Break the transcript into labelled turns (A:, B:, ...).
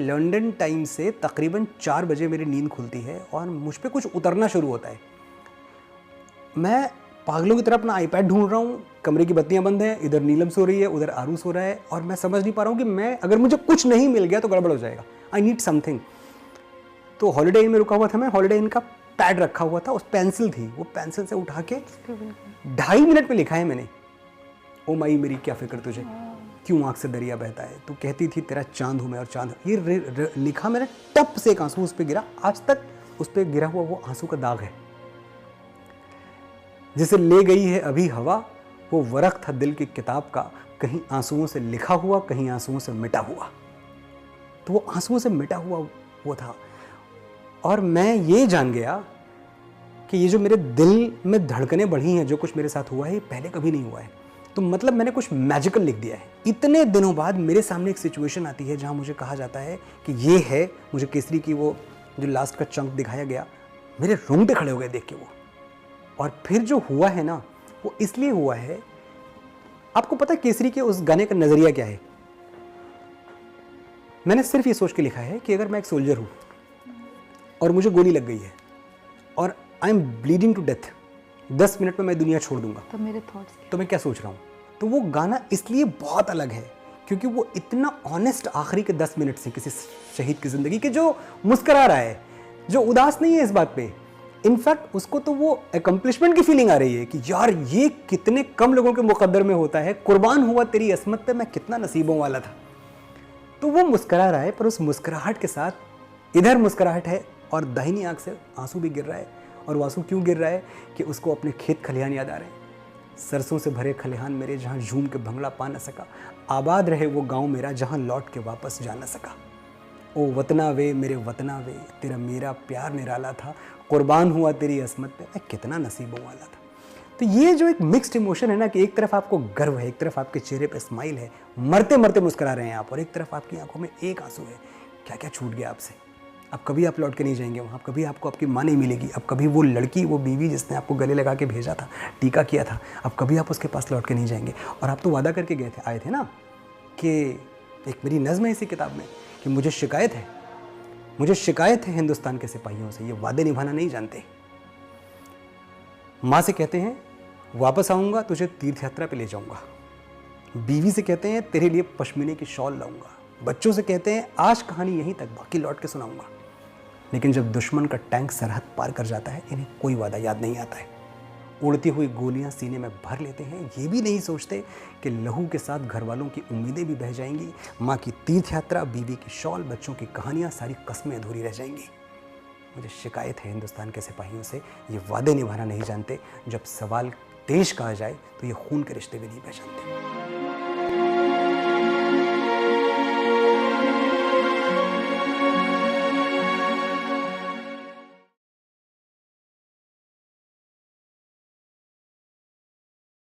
A: London time से तकरीबन 4 बजे मेरी नींद खुलती है और मुझ पे कुछ उतरना शुरू होता है। मैं पागलों की तरह अपना आईपैड ढूंढ रहा हूँ, कमरे की बत्तियां बंद हैं, इधर नीलम सो रही है, उधर आरू सो रहा है, और मैं समझ नहीं पा रहा हूँ कि मैं अगर मुझे कुछ नहीं मिल गया तो गड़बड़ हो जाएगा। I need something. तो हॉलीडे इन में रुका हुआ था मैं, हॉलीडे इन का पैड रखा हुआ था, उस पेंसिल थी, वो पेंसिल से उठा के 2.5 मिनट में लिखा है मैंने, ओ माई मेरी क्या फिक्र तुझे, क्यों आँख से दरिया बहता है, तू कहती थी तेरा चांद हूँ मैं और चांद। ये लिखा मैंने, टप से एक आंसू उस पर गिरा, आज तक उस पर गिरा हुआ वो आंसू का दाग है। जिसे ले गई है अभी हवा, वो वरक था दिल की किताब का, कहीं आंसुओं से लिखा हुआ, कहीं आंसुओं से मिटा हुआ। तो वो आंसुओं से मिटा हुआ वो था। और मैं ये जान गया कि ये जो मेरे दिल में धड़कनें बढ़ी हैं, जो कुछ मेरे साथ हुआ है, ये पहले कभी नहीं हुआ है। तो मतलब मैंने कुछ मैजिकल लिख दिया है। इतने दिनों बाद मेरे सामने एक सिचुएशन आती है जहां मुझे कहा जाता है कि ये है, मुझे केसरी की वो जो लास्ट का चंक दिखाया गया, मेरे रोंगटे खड़े हो गए देख के वो। और फिर जो हुआ है ना, वो इसलिए हुआ है, आपको पता है केसरी के उस गाने का नजरिया क्या है? मैंने सिर्फ ये सोच के लिखा है कि अगर मैं एक सोल्जर हूं और मुझे गोली लग गई है और I am bleeding to death, 10 minute में मैं दुनिया छोड़ दूंगा,
B: तो मेरे थॉट्स,
A: तो मैं क्या सोच रहा हूं? तो वो गाना इसलिए बहुत अलग है क्योंकि वो इतना ऑनेस्ट आखिरी के 10 मिनट से किसी शहीद की जिंदगी के, जो मुस्कुरा रहा है, जो उदास नहीं है इस बात पे, इनफैक्ट उसको तो वो अकम्पलिशमेंट की फीलिंग आ रही है कि यार ये कितने कम लोगों के मुकद्दर में होता है, कुर्बान हुआ तेरी असमत पे, मैं कितना नसीबों वाला था। तो वो मुस्कुरा रहा है, पर उस मुस्कुराहट के साथ इधर मुस्कुराहट है और दाहिनी आंख से आंसू भी गिर रहा है। और वो आंसू क्यों गिर रहा है कि उसको अपने खेत खलिहान याद आ रहे हैं, सरसों से भरे खलिहान मेरे, जहाँ झूम के भंगड़ा पा न सका, आबाद रहे वो गाँव मेरा, जहाँ लौट के वापस जा न सका। ओ वतना वे मेरे वतना वे, तेरा मेरा प्यार निराला था, कुर्बान हुआ तेरी असमत पे, मैं कितना नसीबों वाला था। तो ये जो एक मिक्स्ड इमोशन है ना, कि एक तरफ आपको गर्व है, एक तरफ आपके चेहरे पे स्माइल है, मरते मरते मुस्कुरा रहे हैं आप, और एक तरफ आपकी आंखों में एक आंसू है, क्या क्या छूट गया आपसे। अब कभी आप लौट के नहीं जाएंगे वहाँ, कभी आपको आपकी माँ नहीं मिलेगी, अब कभी वो लड़की, वो बीवी जिसने आपको गले लगा के भेजा था, टीका किया था, अब कभी आप उसके पास लौट के नहीं जाएंगे। और आप तो वादा करके गए थे, आए थे ना, कि एक मेरी नज़्म है इसी किताब में कि मुझे शिकायत है हिंदुस्तान के सिपाहियों से, ये वादे निभाना नहीं जानते। माँ से कहते हैं वापस आऊँगा, तुझे तीर्थ यात्रा पे ले जाऊँगा। बीवी से कहते हैं तेरे लिए पश्मीने की शॉल लाऊंगा। बच्चों से कहते हैं आज कहानी यहीं तक, बाकी लौट के सुनाऊंगा। लेकिन जब दुश्मन का टैंक सरहद पार कर जाता है, इन्हें कोई वादा याद नहीं आता है। उड़ती हुई गोलियां सीने में भर लेते हैं, ये भी नहीं सोचते कि लहू के साथ घर वालों की उम्मीदें भी बह जाएंगी। माँ की तीर्थ यात्रा, बीवी की शॉल, बच्चों की कहानियाँ, सारी कस्में अधूरी रह जाएंगी। मुझे शिकायत है हिंदुस्तान के सिपाहियों से, ये वादे निभाना नहीं जानते। जब सवाल देश का आ जाए तो ये खून के रिश्ते भी नहीं पहचानते।